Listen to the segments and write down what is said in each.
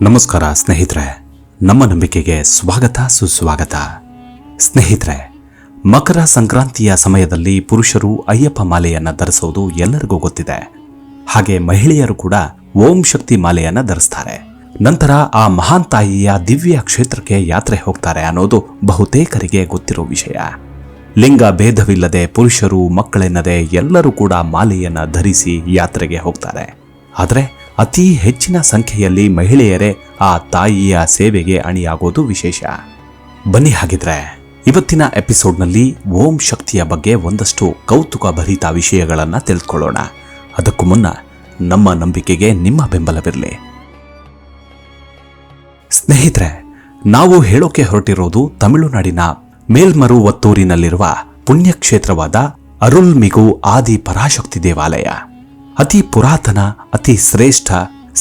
ನಮಸ್ಕಾರ ಸ್ನೇಹಿತರೆ, ನಮ್ಮ ನಂಬಿಕೆಗೆ ಸ್ವಾಗತ ಸುಸ್ವಾಗತ. ಸ್ನೇಹಿತರೆ, ಮಕರ ಸಂಕ್ರಾಂತಿಯ ಸಮಯದಲ್ಲಿ ಪುರುಷರು ಅಯ್ಯಪ್ಪ ಮಾಲೆಯನ್ನ ಧರಿಸುವುದು ಎಲ್ಲರಿಗೂ ಗೊತ್ತಿದೆ. ಹಾಗೆ ಮಹಿಳೆಯರು ಕೂಡ ಓಂ ಶಕ್ತಿ ಮಾಲೆಯನ್ನ ಧರಿಸ್ತಾರೆ. ನಂತರ ಆ ಮಹಾನ್ ತಾಯಿಯ ದಿವ್ಯ ಕ್ಷೇತ್ರಕ್ಕೆ ಯಾತ್ರೆ ಹೋಗ್ತಾರೆ ಅನ್ನೋದು ಬಹುತೇಕರಿಗೆ ಗೊತ್ತಿರೋ ವಿಷಯ. ಲಿಂಗ ಭೇದವಿಲ್ಲದೆ ಪುರುಷರು ಮಕ್ಕಳೆನ್ನದೆ ಎಲ್ಲರೂ ಕೂಡ ಮಾಲೆಯನ್ನ ಧರಿಸಿ ಯಾತ್ರೆಗೆ ಹೋಗ್ತಾರೆ. ಆದರೆ ಅತಿ ಹೆಚ್ಚಿನ ಸಂಖ್ಯೆಯಲ್ಲಿ ಮಹಿಳೆಯರೇ ಆ ತಾಯಿಯ ಸೇವೆಗೆ ಅಣಿಯಾಗೋದು ವಿಶೇಷ. ಬನ್ನಿ ಹಾಗಿದ್ರೆ ಇವತ್ತಿನ ಎಪಿಸೋಡ್ನಲ್ಲಿ ಓಂ ಶಕ್ತಿಯ ಬಗ್ಗೆ ಒಂದಷ್ಟು ಕೌತುಕ ಭರಿತ ವಿಷಯಗಳನ್ನು ತಿಳಿದುಕೊಳ್ಳೋಣ. ಅದಕ್ಕೂ ಮುನ್ನ ನಮ್ಮ ನಂಬಿಕೆಗೆ ನಿಮ್ಮ ಬೆಂಬಲವಿರಲಿ. ಸ್ನೇಹಿತರೆ, ನಾವು ಹೇಳೋಕೆ ಹೊರಟಿರೋದು ತಮಿಳುನಾಡಿನ ಮೇಲ್ಮರುವತ್ತೂರಿನಲ್ಲಿರುವ ಪುಣ್ಯಕ್ಷೇತ್ರವಾದ ಅರುಳ್ಮಿಗು ಆದಿ ಪರಾಶಕ್ತಿ ದೇವಾಲಯ. ಅತಿ ಪುರಾತನ, ಅತಿ ಶ್ರೇಷ್ಠ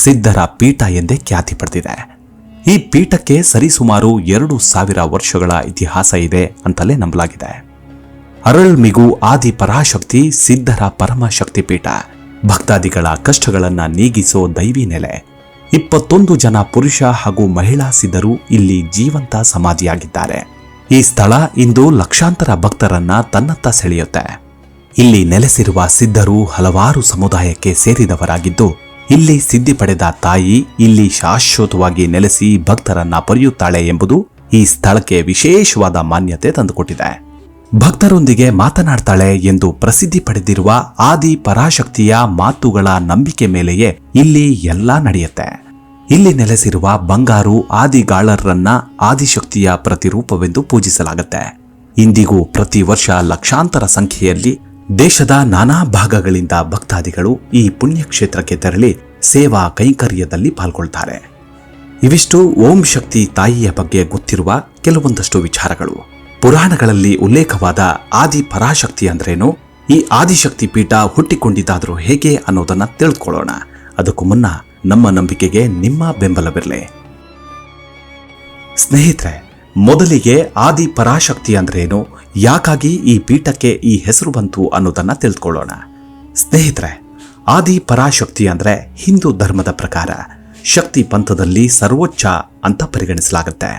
ಸಿದ್ಧರ ಪೀಠ ಎಂದೇ ಖ್ಯಾತಿ ಪಡೆದಿದೆ. ಈ ಪೀಠಕ್ಕೆ ಸರಿಸುಮಾರು 2000 ವರ್ಷಗಳ ಇತಿಹಾಸ ಇದೆ ಅಂತಲೇ ನಂಬಲಾಗಿದೆ. ಅರುಳ್ಮಿಗು ಆದಿ ಪರಾಶಕ್ತಿ ಸಿದ್ಧರ ಪರಮ ಶಕ್ತಿ ಪೀಠ, ಭಕ್ತಾದಿಗಳ ಕಷ್ಟಗಳನ್ನ ನೀಗಿಸೋ ದೈವಿ ನೆಲೆ. 21 ಜನ ಪುರುಷ ಹಾಗೂ ಮಹಿಳಾ ಸಿದ್ಧರು ಇಲ್ಲಿ ಜೀವಂತ ಸಮಾಧಿಯಾಗಿದ್ದಾರೆ. ಈ ಸ್ಥಳ ಇಂದು ಲಕ್ಷಾಂತರ ಭಕ್ತರನ್ನ ತನ್ನತ್ತ ಸೆಳೆಯುತ್ತೆ. ಇಲ್ಲಿ ನೆಲೆಸಿರುವ ಸಿದ್ಧರು ಹಲವಾರು ಸಮುದಾಯಕ್ಕೆ ಸೇರಿದವರಾಗಿದ್ದು, ಇಲ್ಲಿ ಸಿದ್ಧಿ ಪಡೆದ ತಾಯಿ ಇಲ್ಲಿ ಶಾಶ್ವತವಾಗಿ ನೆಲೆಸಿ ಭಕ್ತರನ್ನ ಪೊರೆಯುತ್ತಾಳೆ ಎಂಬುದು ಈ ಸ್ಥಳಕ್ಕೆ ವಿಶೇಷವಾದ ಮಾನ್ಯತೆ ತಂದುಕೊಟ್ಟಿದೆ. ಭಕ್ತರೊಂದಿಗೆ ಮಾತನಾಡ್ತಾಳೆ ಎಂದು ಪ್ರಸಿದ್ಧಿ ಪಡೆದಿರುವ ಆದಿ ಪರಾಶಕ್ತಿಯ ಮಾತುಗಳ ನಂಬಿಕೆ ಮೇಲೆಯೇ ಇಲ್ಲಿ ಎಲ್ಲ ನಡೆಯುತ್ತೆ. ಇಲ್ಲಿ ನೆಲೆಸಿರುವ ಬಂಗಾರು ಆದಿಗಾಳರನ್ನ ಆದಿಶಕ್ತಿಯ ಪ್ರತಿರೂಪವೆಂದು ಪೂಜಿಸಲಾಗುತ್ತೆ. ಇಂದಿಗೂ ಪ್ರತಿ ವರ್ಷ ಲಕ್ಷಾಂತರ ಸಂಖ್ಯೆಯಲ್ಲಿ ದೇಶದ ನಾನಾ ಭಾಗಗಳಿಂದ ಭಕ್ತಾದಿಗಳು ಈ ಪುಣ್ಯಕ್ಷೇತ್ರಕ್ಕೆ ತೆರಳಿ ಸೇವಾ ಕೈಂಕರ್ಯದಲ್ಲಿ ಪಾಲ್ಗೊಳ್ತಾರೆ. ಇವಿಷ್ಟು ಓಂ ಶಕ್ತಿ ತಾಯಿಯ ಬಗ್ಗೆ ಗೊತ್ತಿರುವ ಕೆಲವೊಂದಷ್ಟು ವಿಚಾರಗಳು. ಪುರಾಣಗಳಲ್ಲಿ ಉಲ್ಲೇಖವಾದ ಆದಿ ಪರಾಶಕ್ತಿ ಅಂದ್ರೇನು, ಈ ಆದಿಶಕ್ತಿ ಪೀಠ ಹುಟ್ಟಿಕೊಂಡಿದ್ದಾದ್ರೂ ಹೇಗೆ ಅನ್ನೋದನ್ನ ತಿಳ್ಕೊಳ್ಳೋಣ. ಅದಕ್ಕೂ ಮುನ್ನ ನಮ್ಮ ನಂಬಿಕೆಗೆ ನಿಮ್ಮ ಬೆಂಬಲವಿರಲಿ. ಸ್ನೇಹಿತರೆ, ಮೊದಲಿಗೆ ಆದಿ ಪರಾಶಕ್ತಿ ಅಂದ್ರೇನು, ಯಾಕಾಗಿ ಈ ಪೀಠಕ್ಕೆ ಈ ಹೆಸರು ಬಂತು ಅನ್ನೋದನ್ನ ತಿಳ್ಕೊಳ್ಳೋಣ. ಸ್ನೇಹಿತರೆ, ಆದಿ ಪರಾಶಕ್ತಿ ಅಂದ್ರೆ ಹಿಂದೂ ಧರ್ಮದ ಪ್ರಕಾರ ಶಕ್ತಿ ಪಂಥದಲ್ಲಿ ಸರ್ವೋಚ್ಚ ಅಂತ ಪರಿಗಣಿಸಲಾಗುತ್ತೆ.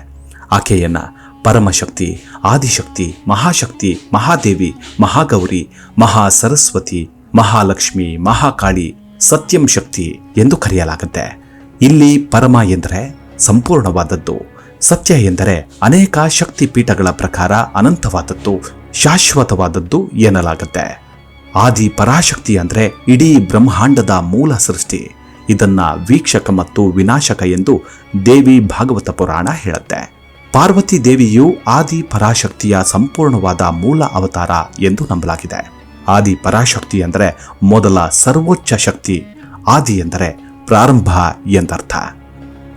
ಆಕೆಯನ್ನ ಪರಮಶಕ್ತಿ, ಆದಿಶಕ್ತಿ, ಮಹಾಶಕ್ತಿ, ಮಹಾದೇವಿ, ಮಹಾಗೌರಿ, ಮಹಾ ಸರಸ್ವತಿ, ಮಹಾಲಕ್ಷ್ಮಿ, ಮಹಾಕಾಳಿ, ಸತ್ಯಂ ಶಕ್ತಿ ಎಂದು ಕರೆಯಲಾಗುತ್ತೆ. ಇಲ್ಲಿ ಪರಮ ಎಂದರೆ ಸಂಪೂರ್ಣವಾದದ್ದು, ಸತ್ಯ ಎಂದರೆ ಅನೇಕ ಶಕ್ತಿ ಪೀಠಗಳ ಪ್ರಕಾರ ಅನಂತವಾದದ್ದು, ಶಾಶ್ವತವಾದದ್ದು ಎನ್ನಲಾಗುತ್ತೆ. ಆದಿ ಪರಾಶಕ್ತಿ ಅಂದ್ರೆ ಇಡೀ ಬ್ರಹ್ಮಾಂಡದ ಮೂಲ ಸೃಷ್ಟಿ. ಇದನ್ನ ವೀಕ್ಷಕ ಮತ್ತು ವಿನಾಶಕ ಎಂದು ದೇವಿ ಭಾಗವತ ಪುರಾಣ ಹೇಳುತ್ತೆ. ಪಾರ್ವತಿ ದೇವಿಯು ಆದಿ ಪರಾಶಕ್ತಿಯ ಸಂಪೂರ್ಣವಾದ ಮೂಲ ಅವತಾರ ಎಂದು ನಂಬಲಾಗಿದೆ. ಆದಿ ಪರಾಶಕ್ತಿ ಅಂದರೆ ಮೊದಲ ಸರ್ವೋಚ್ಚ ಶಕ್ತಿ. ಆದಿ ಎಂದರೆ ಪ್ರಾರಂಭ ಎಂದರ್ಥ.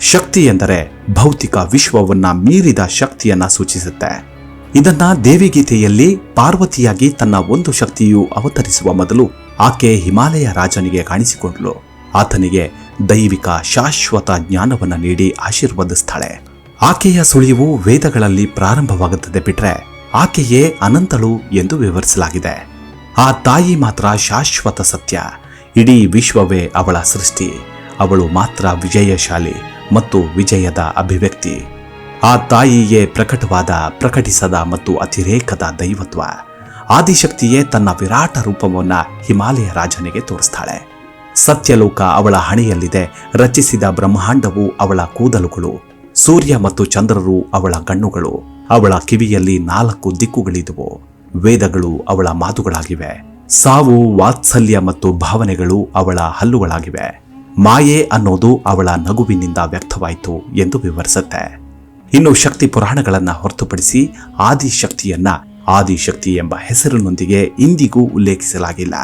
ಶಕ್ತಿ ಎಂದರೆ ಭೌತಿಕ ವಿಶ್ವವನ್ನ ಮೀರಿದ ಶಕ್ತಿಯನ್ನ ಸೂಚಿಸುತ್ತೆ. ಇದನ್ನ ದೇವಿಗೀತೆಯಲ್ಲಿ ಪಾರ್ವತಿಯಾಗಿ ತನ್ನ ಒಂದು ಶಕ್ತಿಯು ಅವತರಿಸುವ ಮೊದಲು ಆಕೆ ಹಿಮಾಲಯ ರಾಜನಿಗೆ ಕಾಣಿಸಿಕೊಂಡಳು. ಆತನಿಗೆ ದೈವಿಕ ಶಾಶ್ವತ ಜ್ಞಾನವನ್ನ ನೀಡಿ ಆಶೀರ್ವದಿಸ್ತಾಳೆ. ಆಕೆಯ ಸುಳಿವು ವೇದಗಳಲ್ಲಿ ಪ್ರಾರಂಭವಾಗುತ್ತದೆ ಬಿಟ್ರೆ ಆಕೆಯೇ ಅನಂತಳು ಎಂದು ವಿವರಿಸಲಾಗಿದೆ. ಆ ತಾಯಿ ಮಾತ್ರ ಶಾಶ್ವತ ಸತ್ಯ. ಇಡೀ ವಿಶ್ವವೇ ಅವಳ ಸೃಷ್ಟಿ. ಅವಳು ಮಾತ್ರ ವಿಜಯಶಾಲಿ ಮತ್ತು ವಿಜಯದ ಅಭಿವ್ಯಕ್ತಿ. ಆ ತಾಯಿಯೇ ಪ್ರಕಟವಾದ, ಪ್ರಕಟಿಸದ ಮತ್ತು ಅತಿರೇಕದ ದೈವತ್ವ. ಆದಿಶಕ್ತಿಯೇ ತನ್ನ ವಿರಾಟ ರೂಪವನ್ನ ಹಿಮಾಲಯ ರಾಜನಿಗೆ ತೋರಿಸ್ತಾಳೆ. ಸತ್ಯಲೋಕ ಅವಳ ಹಣೆಯಲ್ಲಿದೆ. ರಚಿಸಿದ ಬ್ರಹ್ಮಾಂಡವು ಅವಳ ಕೂದಲುಗಳು. ಸೂರ್ಯ ಮತ್ತು ಚಂದ್ರರು ಅವಳ ಕಣ್ಣುಗಳು. ಅವಳ ಕಿವಿಯಲ್ಲಿ 4 ದಿಕ್ಕುಗಳಿದುವು. ವೇದಗಳು ಅವಳ ಮಾತುಗಳಾಗಿವೆ. ಸಾವು, ವಾತ್ಸಲ್ಯ ಮತ್ತು ಭಾವನೆಗಳು ಅವಳ ಹಲ್ಲುಗಳಾಗಿವೆ. ಮಾಯೆ ಅನ್ನೋದು ಅವಳ ನಗುವಿನಿಂದ ವ್ಯಕ್ತವಾಯಿತು ಎಂದು ವಿವರಿಸುತ್ತೆ. ಇನ್ನು ಶಕ್ತಿ ಪುರಾಣಗಳನ್ನ ಹೊರತುಪಡಿಸಿ ಆದಿಶಕ್ತಿಯನ್ನ ಆದಿಶಕ್ತಿ ಎಂಬ ಹೆಸರಿನೊಂದಿಗೆ ಇಂದಿಗೂ ಉಲ್ಲೇಖಿಸಲಾಗಿಲ್ಲ.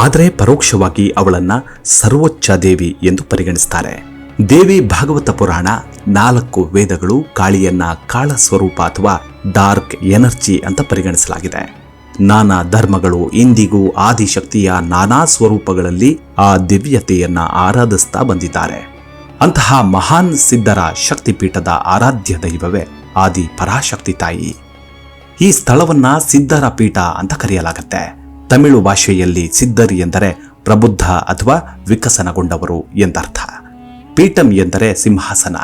ಆದರೆ ಪರೋಕ್ಷವಾಗಿ ಅವಳನ್ನ ಸರ್ವೋಚ್ಚ ದೇವಿ ಎಂದು ಪರಿಗಣಿಸ್ತಾರೆ. ದೇವಿ ಭಾಗವತ ಪುರಾಣ 4 ವೇದಗಳು ಕಾಳಿಯನ್ನ ಕಾಳ ಸ್ವರೂಪ ಅಥವಾ ಡಾರ್ಕ್ ಎನರ್ಜಿ ಅಂತ ಪರಿಗಣಿಸಲಾಗಿದೆ. ನಾನಾ ಧರ್ಮಗಳು ಇಂದಿಗೂ ಆದಿಶಕ್ತಿಯ ನಾನಾ ಸ್ವರೂಪಗಳಲ್ಲಿ ಆ ದಿವ್ಯತೆಯನ್ನ ಆರಾಧಿಸ್ತಾ ಬಂದಿದ್ದಾರೆ. ಅಂತಹ ಮಹಾನ್ ಸಿದ್ಧರ ಶಕ್ತಿಪೀಠದ ಆರಾಧ್ಯ ದೈವವೇ ಆದಿ ಪರಾಶಕ್ತಿ ತಾಯಿ. ಈ ಸ್ಥಳವನ್ನ ಸಿದ್ಧರ ಪೀಠ ಅಂತ ಕರೆಯಲಾಗುತ್ತೆ. ತಮಿಳು ಭಾಷೆಯಲ್ಲಿ ಸಿದ್ಧರು ಎಂದರೆ ಪ್ರಬುದ್ಧ ಅಥವಾ ವಿಕಸನಗೊಂಡವರು ಎಂದರ್ಥ. ಪೀಠಂ ಎಂದರೆ ಸಿಂಹಾಸನ.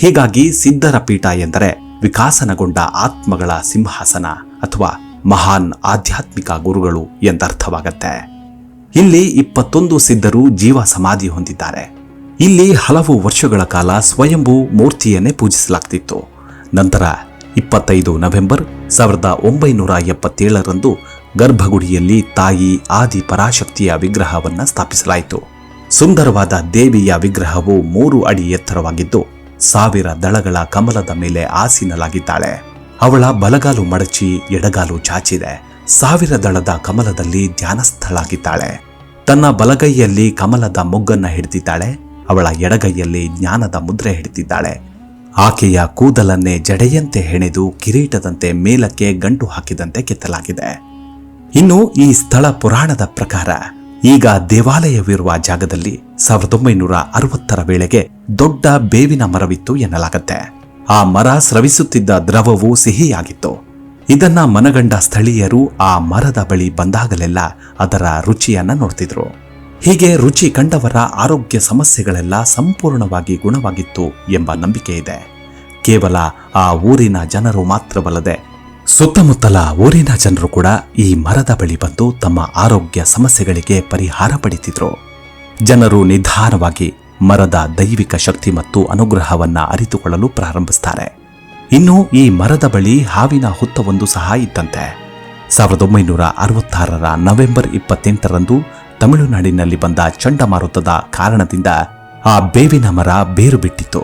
ಹೀಗಾಗಿ ಸಿದ್ಧರ ಪೀಠ ಎಂದರೆ ವಿಕಾಸನಗೊಂಡ ಆತ್ಮಗಳ ಸಿಂಹಾಸನ ಅಥವಾ ಮಹಾನ್ ಆಧ್ಯಾತ್ಮಿಕ ಗುರುಗಳು ಎಂದರ್ಥವಾಗತ್ತೆ. ಇಲ್ಲಿ 21 ಸಿದ್ಧರು ಜೀವ ಸಮಾಧಿ ಹೊಂದಿದ್ದಾರೆ. ಇಲ್ಲಿ ಹಲವು ವರ್ಷಗಳ ಕಾಲ ಸ್ವಯಂಭೂ ಮೂರ್ತಿಯನ್ನೇ ಪೂಜಿಸಲಾಗ್ತಿತ್ತು. ನಂತರ 25 ನವೆಂಬರ್ 1977ರಂದು ಗರ್ಭಗುಡಿಯಲ್ಲಿ ತಾಯಿ ಆದಿ ಪರಾಶಕ್ತಿಯ ವಿಗ್ರಹವನ್ನ ಸ್ಥಾಪಿಸಲಾಯಿತು. ಸುಂದರವಾದ ದೇವಿಯ ವಿಗ್ರಹವು 3 ಅಡಿ ಎತ್ತರವಾಗಿದ್ದು 1000 ದಳಗಳ ಕಮಲದ ಮೇಲೆ ಆಸೀನಲಾಗಿದ್ದಾಳೆ. ಅವಳ ಬಲಗಾಲು ಮಡಚಿ ಎಡಗಾಲು ಚಾಚಿದೆ. 1000 ದಳದ ಕಮಲದಲ್ಲಿ ಧ್ಯಾನಸ್ಥಳಾಗಿದ್ದಾಳೆ. ತನ್ನ ಬಲಗೈಯಲ್ಲಿ ಕಮಲದ ಮೊಗ್ಗನ್ನ ಹಿಡಿದಿದ್ದಾಳೆ. ಅವಳ ಎಡಗೈಯಲ್ಲಿ ಜ್ಞಾನದ ಮುದ್ರೆ ಹಿಡಿದಿದ್ದಾಳೆ. ಆಕೆಯ ಕೂದಲನ್ನೇ ಜಡೆಯಂತೆ ಹೆಣೆದು ಕಿರೀಟದಂತೆ ಮೇಲಕ್ಕೆ ಗಂಟು ಹಾಕಿದಂತೆ ಕೆತ್ತಲಾಗಿದೆ. ಇನ್ನು ಈ ಸ್ಥಳ ಪುರಾಣದ ಪ್ರಕಾರ ಈಗ ದೇವಾಲಯವಿರುವ ಜಾಗದಲ್ಲಿ 1960ರ ವೇಳೆಗೆ ದೊಡ್ಡ ಬೇವಿನ ಮರವಿತ್ತು ಎನ್ನಲಾಗತ್ತೆ. ಆ ಮರ ಸ್ರವಿಸುತ್ತಿದ್ದ ದ್ರವವು ಸಿಹಿಯಾಗಿತ್ತು. ಇದನ್ನ ಮನಗಂಡ ಸ್ಥಳೀಯರು ಆ ಮರದ ಬಳಿ ಬಂದಾಗಲೆಲ್ಲ ಅದರ ರುಚಿಯನ್ನ ನೋಡ್ತಿದ್ರು. ಹೀಗೆ ರುಚಿ ಕಂಡವರ ಆರೋಗ್ಯ ಸಮಸ್ಯೆಗಳೆಲ್ಲ ಸಂಪೂರ್ಣವಾಗಿ ಗುಣವಾಗಿತ್ತು ಎಂಬ ನಂಬಿಕೆ ಇದೆ. ಕೇವಲ ಆ ಊರಿನ ಜನರು ಮಾತ್ರವಲ್ಲದೆ ಸುತ್ತಮುತ್ತಲ ಊರಿನ ಜನರು ಕೂಡ ಈ ಮರದ ಬಳಿ ಬಂದು ತಮ್ಮ ಆರೋಗ್ಯ ಸಮಸ್ಯೆಗಳಿಗೆ ಪರಿಹಾರ ಪಡೆದಿದ್ರು. ಜನರು ನಿಧಾನವಾಗಿ ಮರದ ದೈವಿಕ ಶಕ್ತಿ ಮತ್ತು ಅನುಗ್ರಹವನ್ನ ಅರಿತುಕೊಳ್ಳಲು ಪ್ರಾರಂಭಿಸ್ತಾರೆ. ಇನ್ನು ಈ ಮರದ ಬಳಿ ಹಾವಿನ ಹುತ್ತವೊಂದು ಸಹ ಇತ್ತಂತೆ. 1966ರ ನವೆಂಬರ್ 28ರಂದು ತಮಿಳುನಾಡಿನಲ್ಲಿ ಬಂದ ಚಂಡಮಾರುತದ ಕಾರಣದಿಂದ ಆ ಬೇವಿನ ಮರ ಬೇರು ಬಿಟ್ಟಿತ್ತು.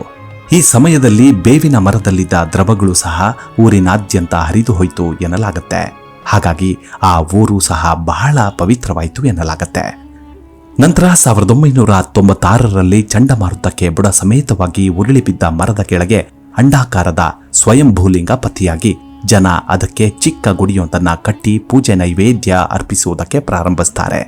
ಈ ಸಮಯದಲ್ಲಿ ಬೇವಿನ ಮರದಲ್ಲಿದ್ದ ದ್ರವಗಳು ಸಹ ಊರಿನಾದ್ಯಂತ ಹರಿದು ಹೋಯಿತು ಎನ್ನಲಾಗತ್ತೆ. ಹಾಗಾಗಿ ಆ ಊರು ಸಹ ಬಹಳ ಪವಿತ್ರವಾಯಿತು ಎನ್ನಲಾಗತ್ತೆ. ನಂತರ 1996ರಲ್ಲಿ ಚಂಡಮಾರುತಕ್ಕೆ ಬುಡ ಸಮೇತವಾಗಿ ಉರುಳಿ ಬಿದ್ದ ಮರದ ಕೆಳಗೆ ಅಂಡಾಕಾರದ ಸ್ವಯಂಭೂಲಿಂಗ ಪತ್ತೆಯಾಗಿ ಜನ ಅದಕ್ಕೆ ಚಿಕ್ಕ ಗುಡಿಯೊಂದನ್ನ ಕಟ್ಟಿ ಪೂಜೆ ನೈವೇದ್ಯ ಅರ್ಪಿಸುವುದಕ್ಕೆ ಪ್ರಾರಂಭಿಸ್ತಾರೆ.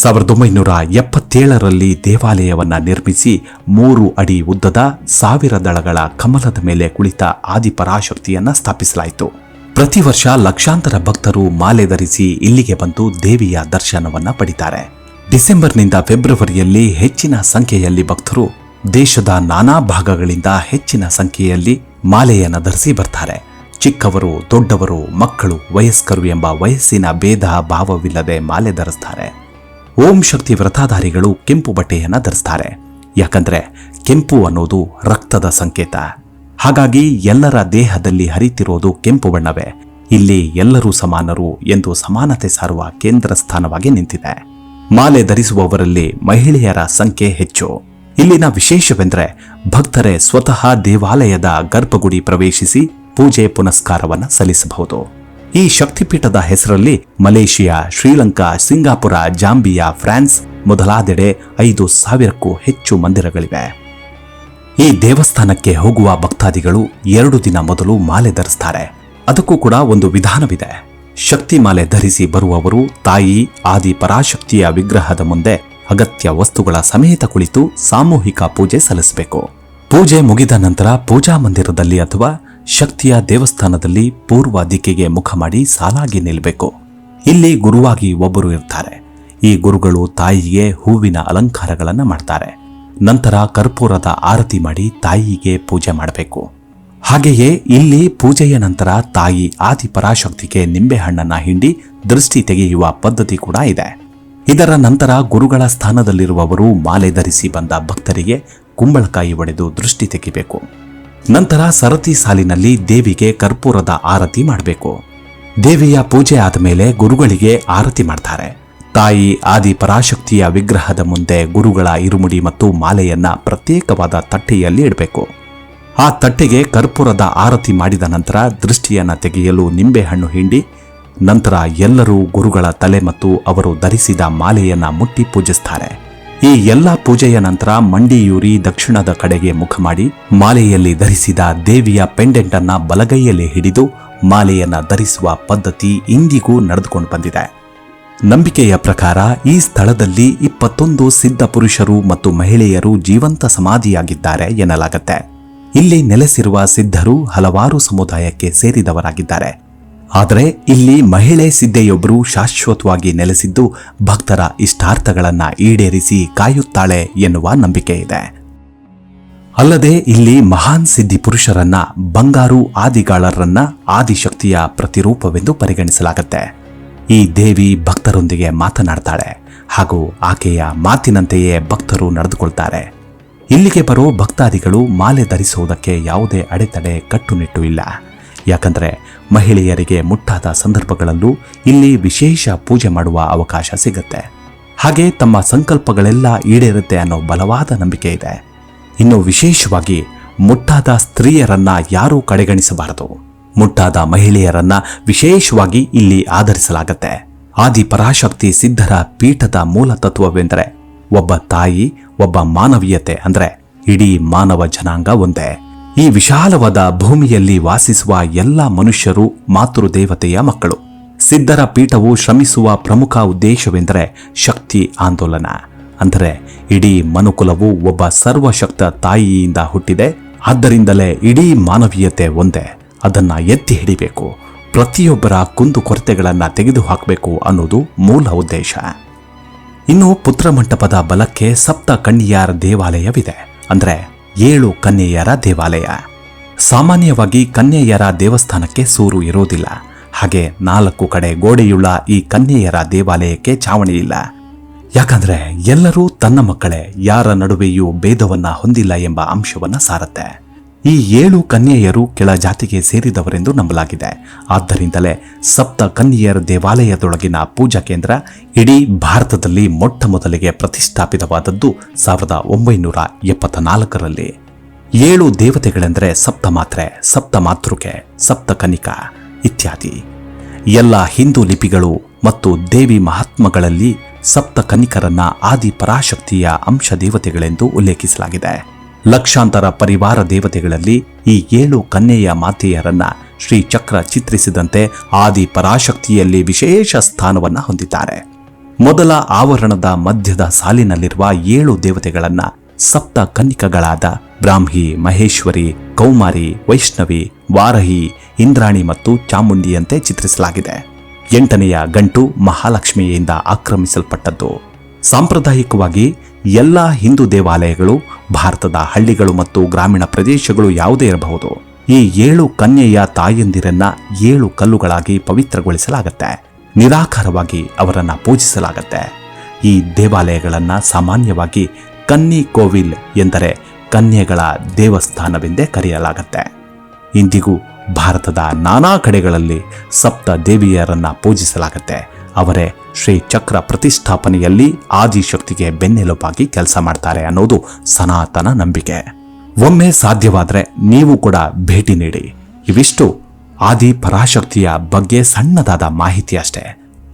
1977ರಲ್ಲಿ ದೇವಾಲಯವನ್ನ ನಿರ್ಮಿಸಿ 3 ಅಡಿ ಉದ್ದದ 1000 ದಳಗಳ ಕಮಲದ ಮೇಲೆ ಕುಳಿತ ಆದಿಪರಾಶಕ್ತಿಯನ್ನ ಸ್ಥಾಪಿಸಲಾಯಿತು. ಪ್ರತಿ ವರ್ಷ ಲಕ್ಷಾಂತರ ಭಕ್ತರು ಮಾಲೆ ಧರಿಸಿ ಇಲ್ಲಿಗೆ ಬಂದು ದೇವಿಯ ದರ್ಶನವನ್ನ ಪಡಿತಾರೆ. ಡಿಸೆಂಬರ್ನಿಂದ ಫೆಬ್ರವರಿಯಲ್ಲಿ ಹೆಚ್ಚಿನ ಸಂಖ್ಯೆಯಲ್ಲಿ ಭಕ್ತರು ದೇಶದ ನಾನಾ ಭಾಗಗಳಿಂದ ಹೆಚ್ಚಿನ ಸಂಖ್ಯೆಯಲ್ಲಿ ಮಾಲೆಯನ್ನ ಧರಿಸಿ ಬರ್ತಾರೆ. ಚಿಕ್ಕವರು, ದೊಡ್ಡವರು, ಮಕ್ಕಳು, ವಯಸ್ಕರು ಎಂಬ ವಯಸ್ಸಿನ ಭೇದ ಭಾವವಿಲ್ಲದೆ ಮಾಲೆ ಧರಿಸ್ತಾರೆ. ಓಂ ಶಕ್ತಿ ವ್ರತಧಾರಿಗಳು ಕೆಂಪು ಬಟ್ಟೆಯನ್ನ ಧರಿಸ್ತಾರೆ. ಯಾಕಂದ್ರೆ ಕೆಂಪು ಅನ್ನೋದು ರಕ್ತದ ಸಂಕೇತ. ಹಾಗಾಗಿ ಎಲ್ಲರ ದೇಹದಲ್ಲಿ ಹರಿತಿರೋದು ಕೆಂಪು ಬಣ್ಣವೇ. ಇಲ್ಲಿ ಎಲ್ಲರೂ ಸಮಾನರು ಎಂದು ಸಮಾನತೆ ಸಾರುವ ಕೇಂದ್ರ ಸ್ಥಾನವಾಗಿ ನಿಂತಿದೆ. ಮಾಲೆ ಧರಿಸುವವರಲ್ಲಿ ಮಹಿಳೆಯರ ಸಂಖ್ಯೆ ಹೆಚ್ಚು. ಇಲ್ಲಿನ ವಿಶೇಷವೆಂದರೆ ಭಕ್ತರೇ ಸ್ವತಃ ದೇವಾಲಯದ ಗರ್ಭಗುಡಿ ಪ್ರವೇಶಿಸಿ ಪೂಜೆ ಪುನಸ್ಕಾರವನ್ನು ಸಲ್ಲಿಸಬಹುದು. ಈ ಶಕ್ತಿಪೀಠದ ಹೆಸರಲ್ಲಿ Malaysia, Sri Lanka, Singapore, Zambia, France ಮೊದಲಾದೆಡೆ 5,000ಕ್ಕೂ ಹೆಚ್ಚು ಮಂದಿರಗಳಿವೆ. ಈ ದೇವಸ್ಥಾನಕ್ಕೆ ಹೋಗುವ ಭಕ್ತಾದಿಗಳು 2 ದಿನ ಮೊದಲು ಮಾಲೆ ಧರಿಸ್ತಾರೆ. ಅದಕ್ಕೂ ಕೂಡ ಒಂದು ವಿಧಾನವಿದೆ. ಶಕ್ತಿ ಮಾಲೆ ಧರಿಸಿ ಬರುವವರು ತಾಯಿ ಆದಿ ಪರಾಶಕ್ತಿಯ ವಿಗ್ರಹದ ಮುಂದೆ ಅಗತ್ಯ ವಸ್ತುಗಳ ಸಮೇತ ಕುಳಿತು ಸಾಮೂಹಿಕ ಪೂಜೆ ಸಲ್ಲಿಸಬೇಕು. ಪೂಜೆ ಮುಗಿದ ನಂತರ ಪೂಜಾ ಮಂದಿರದಲ್ಲಿ ಅಥವಾ ಶಕ್ತಿಯ ದೇವಸ್ಥಾನದಲ್ಲಿ ಪೂರ್ವ ದಿಕ್ಕಿಗೆ ಮುಖ ಮಾಡಿ ಸಾಲಾಗಿ ನಿಲ್ಲಬೇಕು. ಇಲ್ಲಿ ಗುರುವಾಗಿ ಒಬ್ಬರು ಇರ್ತಾರೆ. ಈ ಗುರುಗಳು ತಾಯಿಗೆ ಹೂವಿನ ಅಲಂಕಾರಗಳನ್ನು ಮಾಡ್ತಾರೆ. ನಂತರ ಕರ್ಪೂರದ ಆರತಿ ಮಾಡಿ ತಾಯಿಗೆ ಪೂಜೆ ಮಾಡಬೇಕು. ಹಾಗೆಯೇ ಇಲ್ಲಿ ಪೂಜೆಯ ನಂತರ ತಾಯಿ ಆದಿ ಪರಾಶಕ್ತಿಗೆ ನಿಂಬೆಹಣ್ಣನ್ನ ಹಿಂಡಿ ದೃಷ್ಟಿ ತೆಗೆಯುವ ಪದ್ಧತಿ ಕೂಡ ಇದೆ. ಇದರ ನಂತರ ಗುರುಗಳ ಸ್ಥಾನದಲ್ಲಿರುವವರು ಮಾಲೆ ಧರಿಸಿ ಬಂದ ಭಕ್ತರಿಗೆ ಕುಂಬಳಕಾಯಿ ಒಡೆದು ದೃಷ್ಟಿ ತೆಗಿಬೇಕು. ನಂತರ ಸರತಿ ಸಾಲಿನಲ್ಲಿ ದೇವಿಗೆ ಕರ್ಪೂರದ ಆರತಿ ಮಾಡಬೇಕು. ದೇವಿಯ ಪೂಜೆ ಆದಮೇಲೆ ಗುರುಗಳಿಗೆ ಆರತಿ ಮಾಡ್ತಾರೆ. ತಾಯಿ ಆದಿ ಪರಾಶಕ್ತಿಯ ವಿಗ್ರಹದ ಮುಂದೆ ಗುರುಗಳ ಇರುಮುಡಿ ಮತ್ತು ಮಾಲೆಯನ್ನ ಪ್ರತ್ಯೇಕವಾದ ತಟ್ಟೆಯಲ್ಲಿ ಇಡಬೇಕು. ಆ ತಟ್ಟೆಗೆ ಕರ್ಪೂರದ ಆರತಿ ಮಾಡಿದ ನಂತರ ದೃಷ್ಟಿಯನ್ನ ತೆಗೆಯಲು ನಿಂಬೆಹಣ್ಣು ಹಿಂಡಿ ನಂತರ ಎಲ್ಲರೂ ಗುರುಗಳ ತಲೆ ಮತ್ತು ಅವರು ಧರಿಸಿದ ಮಾಲೆಯನ್ನ ಮುಟ್ಟಿ ಪೂಜಿಸ್ತಾರೆ. ಈ ಎಲ್ಲ ಪೂಜೆಯ ನಂತರ ಮಂಡಿಯೂರಿ ದಕ್ಷಿಣದ ಕಡೆಗೆ ಮುಖ ಮಾಡಿ ಮಾಲೆಯಲ್ಲಿ ಧರಿಸಿದ ದೇವಿಯ ಪೆಂಡೆಂಟ್ ಅನ್ನ ಬಲಗೈಯಲ್ಲಿ ಹಿಡಿದು ಮಾಲೆಯನ್ನ ಧರಿಸುವ ಪದ್ಧತಿ ಇಂದಿಗೂ ನಡೆದುಕೊಂಡು ಬಂದಿದೆ. ನಂಬಿಕೆಯ ಪ್ರಕಾರ ಈ ಸ್ಥಳದಲ್ಲಿ 21 ಸಿದ್ಧ ಪುರುಷರು ಮತ್ತು ಮಹಿಳೆಯರು ಜೀವಂತ ಸಮಾಧಿಯಾಗಿದ್ದಾರೆ ಎನ್ನಲಾಗತ್ತೆ. ಇಲ್ಲಿ ನೆಲೆಸಿರುವ ಸಿದ್ಧರು ಹಲವಾರು ಸಮುದಾಯಕ್ಕೆ ಸೇರಿದವರಾಗಿದ್ದಾರೆ. ಆದರೆ ಇಲ್ಲಿ ಮಹಿಳೆ ಸಿದ್ಧೆಯೊಬ್ಬರು ಶಾಶ್ವತವಾಗಿ ನೆಲೆಸಿದ್ದು ಭಕ್ತರ ಇಷ್ಟಾರ್ಥಗಳನ್ನ ಈಡೇರಿಸಿ ಕಾಯುತ್ತಾಳೆ ಎನ್ನುವ ನಂಬಿಕೆ ಇದೆ. ಅಲ್ಲದೆ ಇಲ್ಲಿ ಮಹಾನ್ ಸಿದ್ಧಿ ಪುರುಷರನ್ನ ಬಂಗಾರು ಆದಿಗಾಳರನ್ನ ಆದಿಶಕ್ತಿಯ ಪ್ರತಿರೂಪವೆಂದು ಪರಿಗಣಿಸಲಾಗುತ್ತೆ. ಈ ದೇವಿ ಭಕ್ತರೊಂದಿಗೆ ಮಾತನಾಡ್ತಾಳೆ ಹಾಗೂ ಆಕೆಯ ಮಾತಿನಂತೆಯೇ ಭಕ್ತರು ನಡೆದುಕೊಳ್ತಾರೆ. ಇಲ್ಲಿಗೆ ಬರೋ ಭಕ್ತಾದಿಗಳು ಮಾಲೆ ಧರಿಸುವುದಕ್ಕೆ ಯಾವುದೇ ಅಡೆತಡೆ ಕಟ್ಟುನಿಟ್ಟು ಇಲ್ಲ. ಯಾಕಂದ್ರೆ ಮಹಿಳೆಯರಿಗೆ ಮುಟ್ಟಾದ ಸಂದರ್ಭಗಳಲ್ಲೂ ಇಲ್ಲಿ ವಿಶೇಷ ಪೂಜೆ ಮಾಡುವ ಅವಕಾಶ ಸಿಗುತ್ತೆ. ಹಾಗೆ ತಮ್ಮ ಸಂಕಲ್ಪಗಳೆಲ್ಲ ಈಡೇರುತ್ತೆ ಅನ್ನೋ ಬಲವಾದ ನಂಬಿಕೆ ಇದೆ. ಇನ್ನು ವಿಶೇಷವಾಗಿ ಮುಟ್ಟಾದ ಸ್ತ್ರೀಯರನ್ನ ಯಾರೂ ಕಡೆಗಣಿಸಬಾರದು. ಮುಟ್ಟಾದ ಮಹಿಳೆಯರನ್ನ ವಿಶೇಷವಾಗಿ ಇಲ್ಲಿ ಆಧರಿಸಲಾಗತ್ತೆ. ಆದಿ ಪರಾಶಕ್ತಿ ಸಿದ್ಧರ ಪೀಠದ ಮೂಲ ತತ್ವವೆಂದರೆ ಒಬ್ಬ ತಾಯಿ, ಒಬ್ಬ ಮಾನವೀಯತೆ, ಅಂದ್ರೆ ಇಡೀ ಮಾನವ ಜನಾಂಗ ಒಂದೇ. ಈ ವಿಶಾಲವಾದ ಭೂಮಿಯಲ್ಲಿ ವಾಸಿಸುವ ಎಲ್ಲ ಮನುಷ್ಯರು ಮಾತೃದೇವತೆಯ ಮಕ್ಕಳು. ಸಿದ್ಧರ ಪೀಠವು ಶ್ರಮಿಸುವ ಪ್ರಮುಖ ಉದ್ದೇಶವೆಂದರೆ ಶಕ್ತಿ ಆಂದೋಲನ. ಅಂದರೆ ಇಡೀ ಮನುಕುಲವು ಒಬ್ಬ ಸರ್ವಶಕ್ತ ತಾಯಿಯಿಂದ ಹುಟ್ಟಿದೆ. ಆದ್ದರಿಂದಲೇ ಇಡೀ ಮಾನವೀಯತೆ ಒಂದೇ. ಅದನ್ನ ಎತ್ತಿ ಹಿಡಿಬೇಕು, ಪ್ರತಿಯೊಬ್ಬರ ಕುಂದುಕೊರತೆಗಳನ್ನ ತೆಗೆದುಹಾಕಬೇಕು ಅನ್ನೋದು ಮೂಲ ಉದ್ದೇಶ. ಇನ್ನು ಪುತ್ರ ಮಂಟಪದ ಬಲಕ್ಕೆ ಸಪ್ತ ಕನ್ಯೆಯರ ದೇವಾಲಯವಿದೆ, ಅಂದ್ರೆ 7 ಕನ್ಯೆಯರ ದೇವಾಲಯ. ಸಾಮಾನ್ಯವಾಗಿ ಕನ್ಯೆಯರ ದೇವಸ್ಥಾನಕ್ಕೆ ಸೂರು ಇರೋದಿಲ್ಲ. ಹಾಗೆ 4 ಕಡೆ ಗೋಡೆಯುಳ್ಳ ಈ ಕನ್ಯೆಯರ ದೇವಾಲಯಕ್ಕೆ ಚಾವಣಿ ಇಲ್ಲ. ಯಾಕಂದ್ರೆ ಎಲ್ಲರೂ ತನ್ನ ಮಕ್ಕಳೇ, ಯಾರ ನಡುವೆಯೂ ಭೇದವನ್ನ ಹೊಂದಿಲ್ಲ ಎಂಬ ಅಂಶವನ್ನ ಸಾರುತ್ತೆ. ಈ 7 ಕನ್ಯೆಯರು ಕೆಳ ಜಾತಿಗೆ ಸೇರಿದವರೆಂದು ನಂಬಲಾಗಿದೆ. ಆದ್ದರಿಂದಲೇ ಸಪ್ತ ಕನ್ಯೆಯರ ದೇವಾಲಯದೊಳಗಿನ ಪೂಜಾ ಕೇಂದ್ರ ಇಡೀ ಭಾರತದಲ್ಲಿ ಮೊಟ್ಟ ಮೊದಲಿಗೆ ಪ್ರತಿಷ್ಠಾಪಿತವಾದದ್ದು 1974ರಲ್ಲಿ. 7 ದೇವತೆಗಳೆಂದರೆ ಸಪ್ತಮಾತ್ರೆ, ಸಪ್ತಮಾತೃಕೆ, ಸಪ್ತಕನ್ನಿಕಾ ಇತ್ಯಾದಿ. ಎಲ್ಲ ಹಿಂದೂ ಲಿಪಿಗಳು ಮತ್ತು ದೇವಿ ಮಹಾತ್ಮಗಳಲ್ಲಿ ಸಪ್ತ ಕನ್ನಿಕರನ್ನ ಆದಿ ಪರಾಶಕ್ತಿಯ ಅಂಶ ದೇವತೆಗಳೆಂದು ಉಲ್ಲೇಖಿಸಲಾಗಿದೆ. ಲಕ್ಷಾಂತರ ಪರಿವಾರ ದೇವತೆಗಳಲ್ಲಿ ಈ 7 ಕನ್ಯೆಯ ಮಾತೆಯರನ್ನ ಶ್ರೀ ಚಕ್ರ ಚಿತ್ರಿಸಿದಂತೆ ಆದಿ ಪರಾಶಕ್ತಿಯಲ್ಲಿ ವಿಶೇಷ ಸ್ಥಾನವನ್ನ ಹೊಂದಿದ್ದಾರೆ. ಮೊದಲ ಆವರಣದ ಮಧ್ಯದ ಸಾಲಿನಲ್ಲಿರುವ 7 ದೇವತೆಗಳನ್ನ ಸಪ್ತ ಕನ್ನಿಕಗಳಾದ ಬ್ರಾಹ್ಮಿ, ಮಹೇಶ್ವರಿ, ಕೌಮಾರಿ, ವೈಷ್ಣವಿ, ವಾರಹಿ, ಇಂದ್ರಾಣಿ ಮತ್ತು ಚಾಮುಂಡಿಯಂತೆ ಚಿತ್ರಿಸಲಾಗಿದೆ. 8ನೆಯ ಗಂಟು ಮಹಾಲಕ್ಷ್ಮಿಯಿಂದ ಆಕ್ರಮಿಸಲ್ಪಟ್ಟದ್ದು. ಸಾಂಪ್ರದಾಯಿಕವಾಗಿ ಎಲ್ಲ ಹಿಂದೂ ದೇವಾಲಯಗಳು, ಭಾರತದ ಹಳ್ಳಿಗಳು ಮತ್ತು ಗ್ರಾಮೀಣ ಪ್ರದೇಶಗಳು ಯಾವುದೇ ಇರಬಹುದು, ಈ 7 ಕನ್ಯೆಯ ತಾಯಂದಿರನ್ನ 7 ಕಲ್ಲುಗಳಾಗಿ ಪವಿತ್ರಗೊಳಿಸಲಾಗತ್ತೆ. ನಿರಾಕಾರವಾಗಿ ಅವರನ್ನ ಪೂಜಿಸಲಾಗತ್ತೆ. ಈ ದೇವಾಲಯಗಳನ್ನ ಸಾಮಾನ್ಯವಾಗಿ ಕನ್ನಿ ಕೋವಿಲ್ ಎಂದರೆ ಕನ್ಯೆಗಳ ದೇವಸ್ಥಾನವೆಂದೇ ಕರೆಯಲಾಗತ್ತೆ. ಇಂದಿಗೂ ಭಾರತದ ನಾನಾ ಕಡೆಗಳಲ್ಲಿ ಸಪ್ತ ದೇವಿಯರನ್ನ ಪೂಜಿಸಲಾಗತ್ತೆ. ಅವರೇ ಶ್ರೀ ಚಕ್ರ ಪ್ರತಿಷ್ಠಾಪನೆಯಲ್ಲಿ ಆದಿಶಕ್ತಿಗೆ ಬೆನ್ನೆಲುಬಾಗಿ ಕೆಲಸ ಮಾಡ್ತಾರೆ ಅನ್ನೋದು ಸನಾತನ ನಂಬಿಕೆ. ಒಮ್ಮೆ ಸಾಧ್ಯವಾದ್ರೆ ನೀವು ಕೂಡ ಭೇಟಿ ನೀಡಿ. ಇವಿಷ್ಟು ಆದಿ ಪರಾಶಕ್ತಿಯ ಬಗ್ಗೆ ಸಣ್ಣದಾದ ಮಾಹಿತಿ ಅಷ್ಟೇ.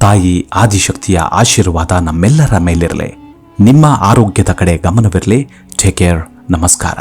ತಾಯಿ ಆದಿಶಕ್ತಿಯ ಆಶೀರ್ವಾದ ನಮ್ಮೆಲ್ಲರ ಮೇಲಿರಲಿ. ನಿಮ್ಮ ಆರೋಗ್ಯದ ಕಡೆ ಗಮನವಿರಲಿ. Take care. ನಮಸ್ಕಾರ.